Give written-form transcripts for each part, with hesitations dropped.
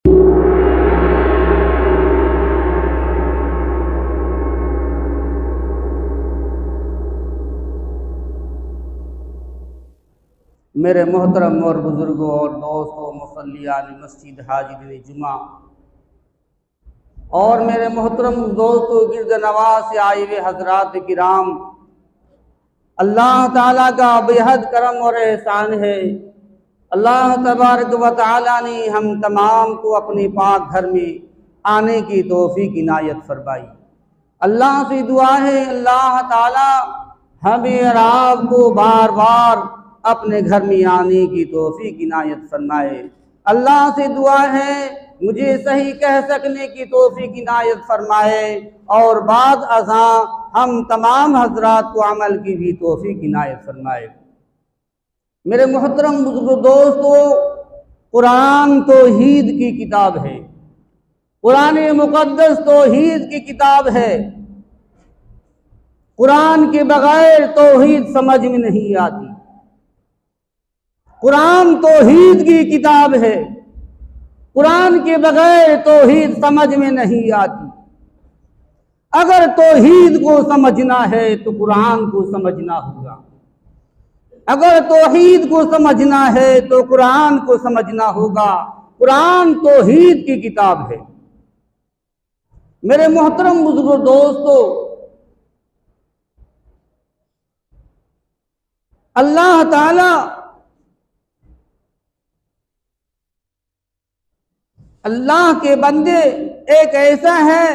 मेरे मोहतरम और बुज़ुर्गों और दोस्तों, मुसल्लियान मस्जिद हाजिरीन जुमा और मेरे मोहतरम दोस्तों, गिरद नवाज से आए हुए हजरात किराम, अल्लाह ताला का बेहद करम और एहसान है। अल्लाह तबारक व तआला ने हम तमाम को अपने पाक घर में आने की तौफीक इनायत फरमाई। अल्लाह से दुआ है अल्लाह ताला हमें और आपको बार बार अपने घर में आने की तौफीक इनायत फरमाए। अल्लाह से दुआ है मुझे सही कह सकने की तौफीक इनायत फरमाए और बाद अज़ा हम तमाम हजरात को अमल की भी तौफीक इनायत फरमाए। मेरे मोहतरम बुजुर्ग दोस्तों, कुरान तौहीद की किताब है। कुरान मुक़द्दस तौहीद की किताब है। कुरान के बगैर तौहीद समझ में नहीं आती। कुरान तौहीद की किताब है। कुरान के बगैर तौहीद समझ में नहीं आती। अगर तौहीद को समझना है तो कुरान को समझना होगा। अगर तौहीद को समझना है तो कुरान को समझना होगा। कुरान तौहीद की किताब है। मेरे मोहतरम बुजुर्ग दोस्तों, अल्लाह ताला अल्लाह के बंदे एक ऐसा है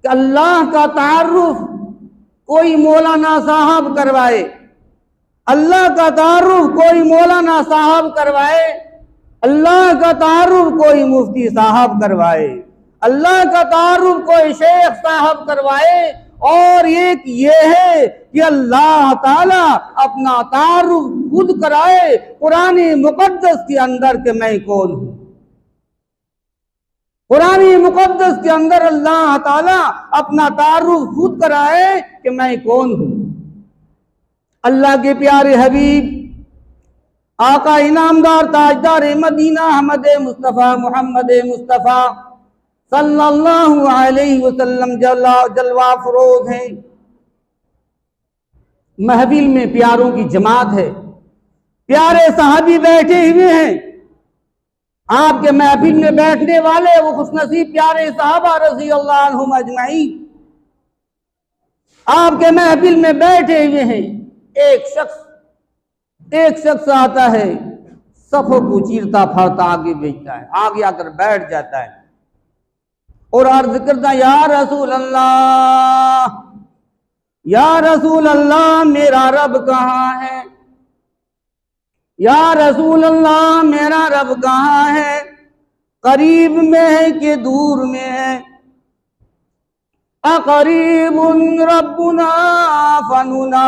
कि अल्लाह का तारुफ कोई मौलाना साहब करवाए, अल्लाह का तारुफ कोई मौलाना साहब करवाए, अल्लाह का तारुफ कोई मुफ्ती साहब करवाए, अल्लाह का तारुफ कोई शेख साहब करवाए। और एक ये है कि अल्लाह ताला अपना तारुफ खुद कराए कुरान मुक़द्दस के अंदर कि मैं कौन हूँ। कुरान मुक़द्दस के अंदर अल्लाह ताला अपना तारुफ खुद कराए कि मैं कौन हूँ। अल्लाह के प्यारे हबीब आका इनामदार ताजदार मदीना अहमद मुस्तफ़ा मोहम्मद मुस्तफ़ा सल्लल्लाहु अलैहि वसल्लम जलवा फरोज हैं। महफिल में प्यारों की जमात है। प्यारे साहबी बैठे हुए हैं। आपके महफिल में बैठने वाले वो खुशनसीब प्यारे साहबा रज़ी अल्लाह अन्हुम अजमईन आपके महफिल में बैठे हुए हैं। एक शख्स आता है, सफ़ों को चीरता फाड़ता आगे भेजता है, आगे आकर बैठ जाता है और अर्ज करता, या रसूल अल्लाह, या रसूल अल्लाह, मेरा रब कहाँ है? या रसूल अल्लाह, मेरा रब कहाँ है? करीब में है कि दूर में है? अक़रीबुन रब्बुना फनुनाजी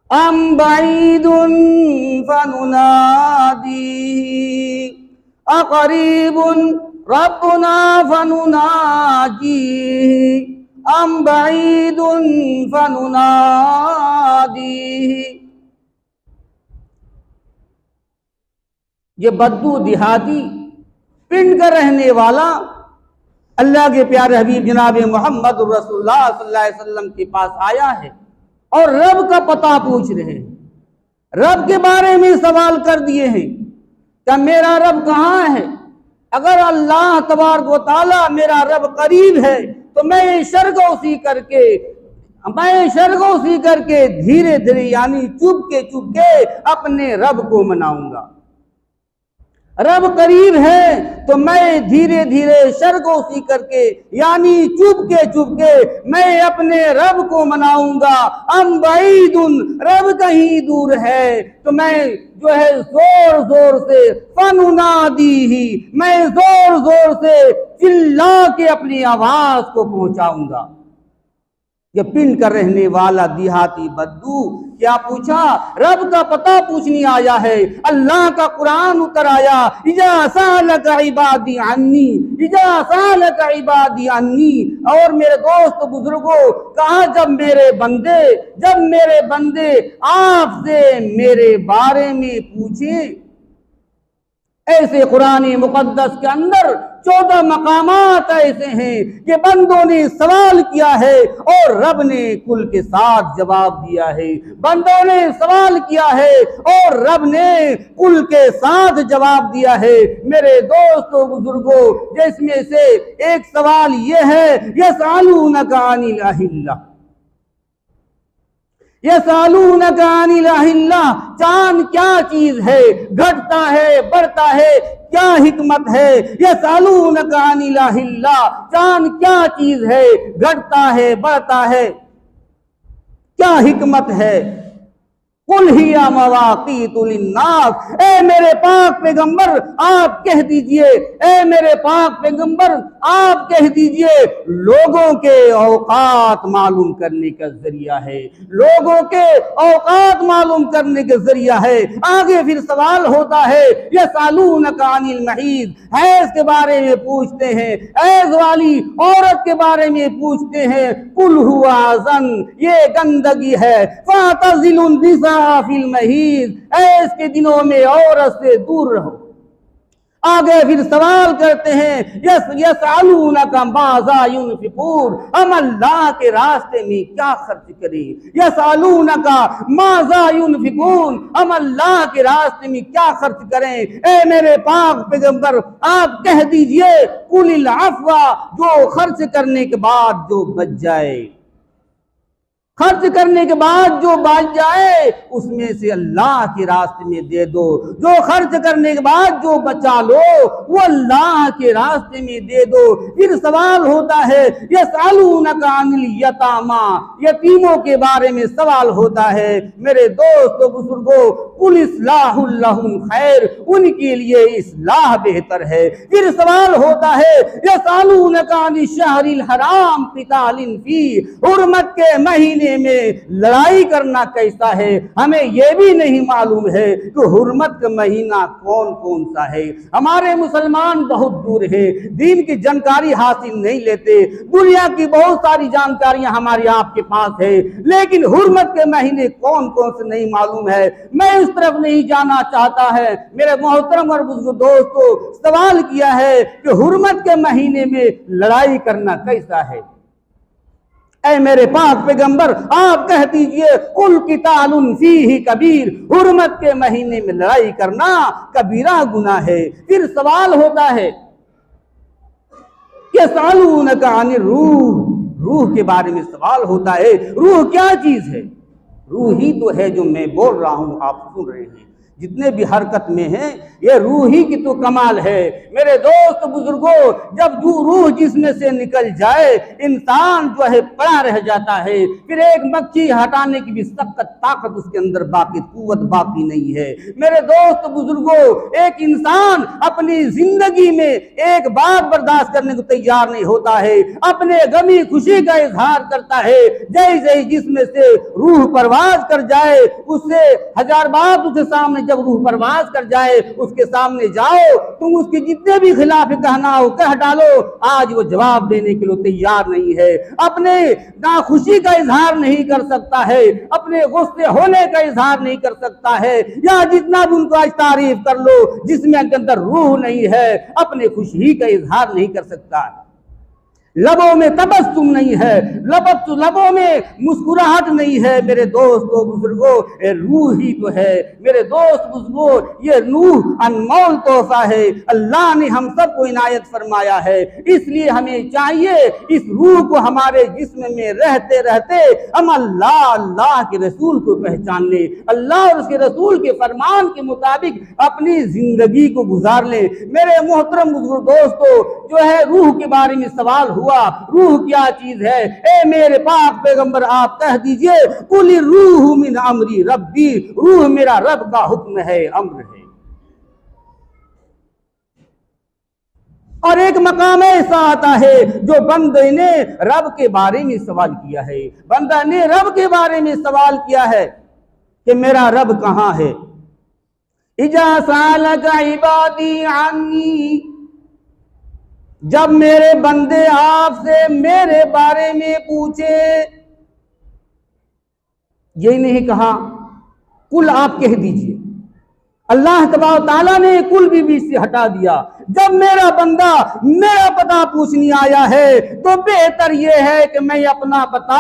अम बईदुन फनुनादी अक़रीबुन रब्बुना फनुनाजी अम बईदुन फनुनादी। ये बद्दू देहाती पिंड का रहने वाला अल्लाह के प्यारे हबीब जनाब मोहम्मद रसूलुल्लाह सल्लल्लाहु अलैहि वसल्लम के पास आया है और रब का पता पूछ रहे हैं। रब के बारे में सवाल कर दिए हैं क्या मेरा रब कहाँ है? अगर अल्लाह तबारक व तआला मेरा रब करीब है तो मैं सरगोशी करके धीरे धीरे यानी चुपके अपने रब को मनाऊंगा। रब करीब है तो मैं धीरे धीरे सरगोशी करके यानी चुपके मैं अपने रब को मनाऊंगा। अम बईदुन, रब कहीं दूर है तो मैं जो है जोर जोर से फनुनादी ही, मैं जोर जोर से चिल्ला के अपनी आवाज को पहुंचाऊंगा। ये पिंड का रहने वाला देहाती बद्दू क्या पूछा? रब का पता पूछने आया है। अल्लाह का कुरान उतर आया, इजा सालका इबादी अन्नी, इजा सालका इबादी अन्नी। और मेरे दोस्त बुजुर्गों, कहा जब मेरे बंदे आपसे मेरे बारे में पूछे ऐसे कुरान मुकद्दस के अंदर 14 मकामात ऐसे हैं कि बंदों ने सवाल किया है और रब ने कुल के साथ जवाब दिया है। बंदों ने सवाल किया है और रब ने कुल के साथ जवाब दिया है। मेरे दोस्तों बुजुर्गों, जिसमें से एक सवाल ये है, यसअलूनका अनिल अहिल्ला, यसअलूनका अनिल अहिल्ला, चांद क्या चीज है, घटता है, बढ़ता है, क्या हिकमत है। यसअलूनका अनिल अहिल्ला, चांद क्या चीज है, घटता है, बढ़ता है, क्या हिकमत है। कुल हिया मवाक़ीतु लिन्नास, ए मेरे पाक पैगंबर आप कह दीजिए, ए मेरे पाक पैगंबर आप कह दीजिए, लोगों के औकात मालूम करने का जरिया है, लोगों के औकात मालूम करने का जरिया है। आगे फिर सवाल होता है, यसअलूनका अनिल महीद, हैज के बारे में पूछते हैं, हैज वाली औरत के बारे में पूछते हैं। कुल हुआ अज़न, ये गंदगी है। फ़अतज़िलुन निसा फिल महीद, ऐस के दिनों में औरत से दूर रहो। आगे फिर सवाल करते हैं, यसअलूनका माज़ा युनफ़िक़ून, हम अल्लाह के रास्ते में क्या खर्च करें। यसअलूनका माज़ा युनफ़िक़ून, हम अल्लाह के रास्ते में क्या खर्च करें। ए मेरे पाक पैगंबर आप कह दीजिए, कुलिल अफ़वा, जो खर्च करने के बाद जो बच जाए, खर्च करने के बाद जो बच जाए उसमें से अल्लाह के रास्ते में दे दो। जो खर्च करने के बाद जो बचा लो वो अल्लाह के रास्ते में दे दो। फिर सवाल होता है, यसअलूनका अनिल यतामा, यतीमों के बारे में सवाल होता है। मेरे दोस्तों बुजुर्गों, कुल इस्लाहुल लहुम खैर, उनके लिए इस्लाह बेहतर है। फिर सवाल होता है, यसअलूनका अनिश शहरिल हराम क़ितालिन फी, हुर्मत के महीने में लड़ाई करना कैसा है। हमें यह भी नहीं मालूम है कि हुर्मत का महीना कौन कौन सा है। हमारे मुसलमान बहुत दूर है, दीन की जानकारी हासिल नहीं लेते। दुनिया की बहुत सारी जानकारियां हमारे आपके पास है, लेकिन हुर्मत के महीने कौन कौन से नहीं मालूम है। मैं उस तरफ नहीं जाना चाहता है। मेरे मोहतरम और बुजुर्ग दोस्तों, सवाल किया है कि हुर्मत के महीने में लड़ाई करना कैसा है। ऐ मेरे पाक पैगंबर आप कह दीजिए, कुल क़ितालुन फ़ीही कबीर, हुर्मत के महीने में लड़ाई करना कबीरा गुनाह है। फिर सवाल होता है, यसअलूनका अनिर रूह, रूह के बारे में सवाल होता है। रूह क्या चीज है। रूह ही तो है जो मैं बोल रहा हूं, आप सुन रहे हैं। जितने भी हरकत में हैं ये रूह ही की तो कमाल है। मेरे दोस्त बुजुर्गों, जब जो रूह जिसमें से निकल जाए इंसान जो है पड़ा रह जाता है। फिर एक मक्खी हटाने की भी सख्त ताकत उसके अंदर बाकी, कुव्वत बाकी नहीं है। मेरे दोस्त बुजुर्गों, एक इंसान अपनी जिंदगी में एक बात बर्दाश्त करने को तैयार नहीं होता है, अपने गमी खुशी का इजहार करता है। जैसे जिसमें से रूह परवाज कर जाए, उससे हजार बात उसके सामने, जब रूह परवाज कर जाए उसके सामने जाओ, तुम उसके जितने भी खिलाफ कहना हो कह डालो, आज वो जवाब देने के लिए तैयार नहीं है। अपने नाखुशी का इजहार नहीं कर सकता है, अपने गुस्से होने का इजहार नहीं कर सकता है, या जितना भी उनको आज तारीफ कर लो जिसमें अंदर रूह नहीं है, अपने खुशी का इजहार नहीं कर सकता। लबों में तबस्सुम नहीं है, लबों में मुस्कुराहट नहीं है। मेरे दोस्तों बुजुर्गों, ये रूह ही तो है। मेरे दोस्त बुजुर्गों, ये रूह अनमोल तोहफा है, अल्लाह ने हम सबको इनायत फरमाया है। इसलिए हमें चाहिए इस रूह को हमारे जिस्म में रहते रहते हम अल्लाह के रसूल को पहचान ले, अल्लाह और उसके रसूल के फरमान के मुताबिक अपनी जिंदगी को गुजार ले। मेरे मोहतरम बुजुर्ग दोस्तों, जो है रूह के बारे में सवाल हुआ, रूह क्या चीज है। ए मेरे पाक पैगंबर आप कह दीजिए, कुल रूह मिन अमरी रब्बी, रूह मेरा रब का हुक्म है, अम्र है। और एक मकाम ऐसा आता है जो बंदे ने रब के बारे में सवाल किया है। बंदा ने रब के बारे में सवाल किया है कि मेरा रब कहाँ है। इजा सालका इबादी अन्नी, जब मेरे बंदे आपसे मेरे बारे में पूछे, यही नहीं कहा कुल आप कह दीजिए, अल्लाह तबारक ताला ने कुल भी से हटा दिया। जब मेरा बंदा मेरा पता पूछने आया है तो बेहतर यह है कि मैं अपना पता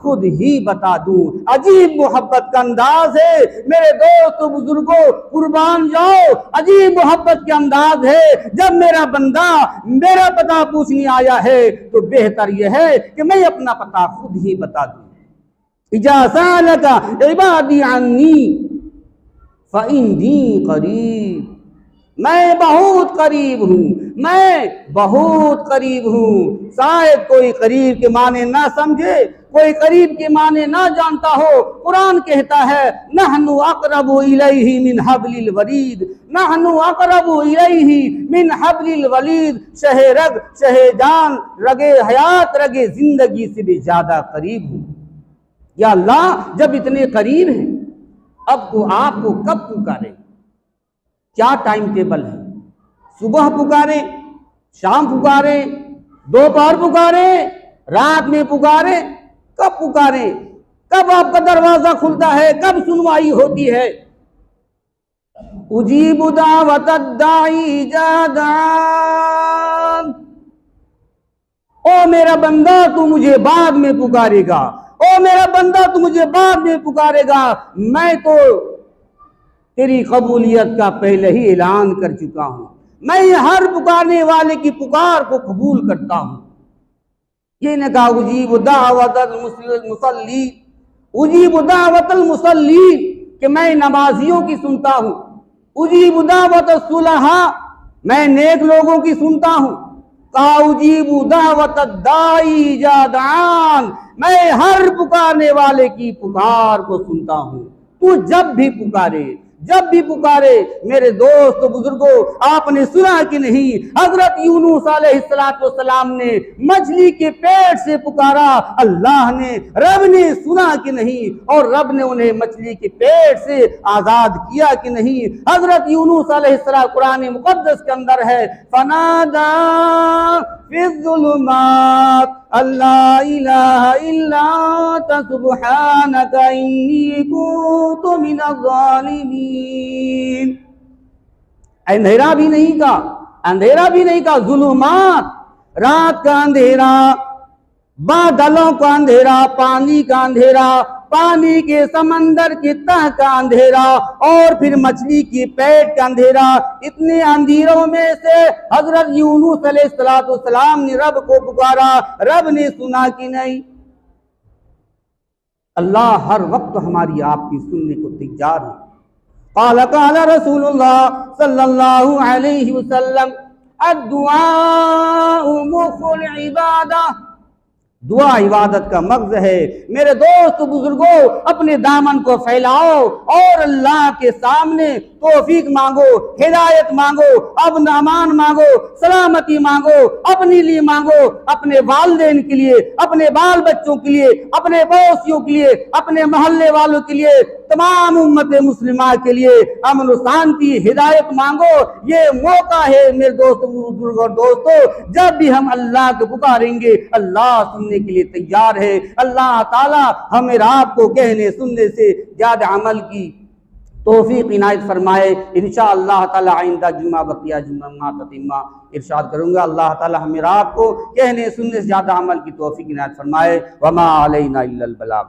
खुद ही बता दूं। अजीब मोहब्बत का अंदाज है मेरे दोस्तों बुजुर्गों, कुर्बान जाओ, अजीब मोहब्बत का अंदाज है। जब मेरा बंदा मेरा पता पूछने आया है तो बेहतर यह है कि मैं अपना पता खुद ही बता दूं। इजा सालका इबादी अन्नी फ़इन्नी करीब, मैं बहुत करीब हूँ, मैं बहुत करीब हूँ। शायद कोई करीब के माने ना समझे, कोई करीब के माने ना जानता हो। कुरान कहता है नहनु अक़रबु इलैहि मिन हब्लिल वरीद, नहनु अक़रबु इलैहि मिन हब्लिल वरीद, शहे रग शहे जान रगे हयात रगे जिंदगी से भी ज्यादा करीब हूँ। या अल्लाह जब इतने करीब हैं अब तो आपको कब पुकारे, क्या टाइम टेबल है? सुबह पुकारे, शाम पुकारे, दोपहर पुकारे, रात में पुकारे, कब पुकारे? कब आपका दरवाजा खुलता है? कब सुनवाई होती है? उजीबु दावतद दाई इज़ा दान, ओ मेरा बंदा तू मुझे बाद में पुकारेगा, ओ मेरा बंदा तू मुझे बाद में पुकारेगा। मैं तो तेरी कबूलियत का पहले ही ऐलान कर चुका हूं। मैं हर पुकारने वाले की पुकार को कबूल करता हूं। ये ने कहा उजीब दावतल मुसल्ली, उजीब दावतल मुसल्ली कि मैं नमाजियों की सुनता हूं। उजीब दावतल सुलहा, मैं नेक लोगों की सुनता हूं। कहा उजीबु दावतद दाई इज़ा दान, मैं हर पुकारने वाले की पुकार को सुनता हूं। तू जब भी पुकारे, जब भी पुकारे। मेरे दोस्त बुजुर्गों, आपने सुना कि नहीं, हजरत यूनुस अलैहिस्सलाम ने मछली के पेट से पुकारा, अल्लाह ने, रब ने सुना कि नहीं, और रब ने उन्हें मछली के पेट से आजाद किया कि नहीं। हजरत यूनुस अलैहिस्सलाम कुरान मुकद्दस के अंदर है, फनादा फिज़्ज़ुलुमात अल्ला इलाहा इल्ला अंता सुब्हानका इन्नी कुन्तु मिनज़्ज़ालिमीन। अंधेरा भी नहीं का, अंधेरा भी नहीं का, जुलुमात, रात का अंधेरा, बादलों का अंधेरा, पानी का अंधेरा, पानी के समंदर की तह का अंधेरा, और फिर मछली की पेट का अंधेरा। इतने अंधेरों में से हजरत यूनुस अलैहिस्सलाम ने रब को पुकारा, रब ने सुना कि नहीं। अल्लाह हर वक्त हमारी आपकी सुनने को तैयार है। क़ाल क़ाल रसूलुल्लाह सल्लल्लाहु अलैहि वसल्लम अद्दुआ मुख़ुल इबादा, दुआ इबादत का मग़ज़ है। मेरे दोस्त बुजुर्गों, अपने दामन को फैलाओ और अल्लाह के सामने तौफीक मांगो, हिदायत मांगो, अमन अमान मांगो, सलामती मांगो, अपने लिए मांगो, अपने वालिदैन के लिए, अपने बाल बच्चों के लिए, अपने पड़ोसियों के लिए, अपने मोहल्ले वालों के लिए, तमाम उम्मत मुस्लिमा के लिए अमन शांति हिदायत मांगो। ये मौका है मेरे दोस्त बुजुर्गों, दोस्तों, जब भी हम अल्लाह को पुकारेंगे अल्लाह सुनने के लिए तैयार है। अल्लाह ताला हमें आपको कहने सुनने से ज्यादा अमल की तौफीक इनायत फरमाए। इंशाअल्लाह ताला आइंदा जुम्मा बकिया जुम्मा ततीमा इरशाद करूंगा। अल्लाह ताला हमें आपको कहने सुनने से ज्यादा अमल की तौफीक इनायत फरमाए। वमा अलैना इल्लल बलाग।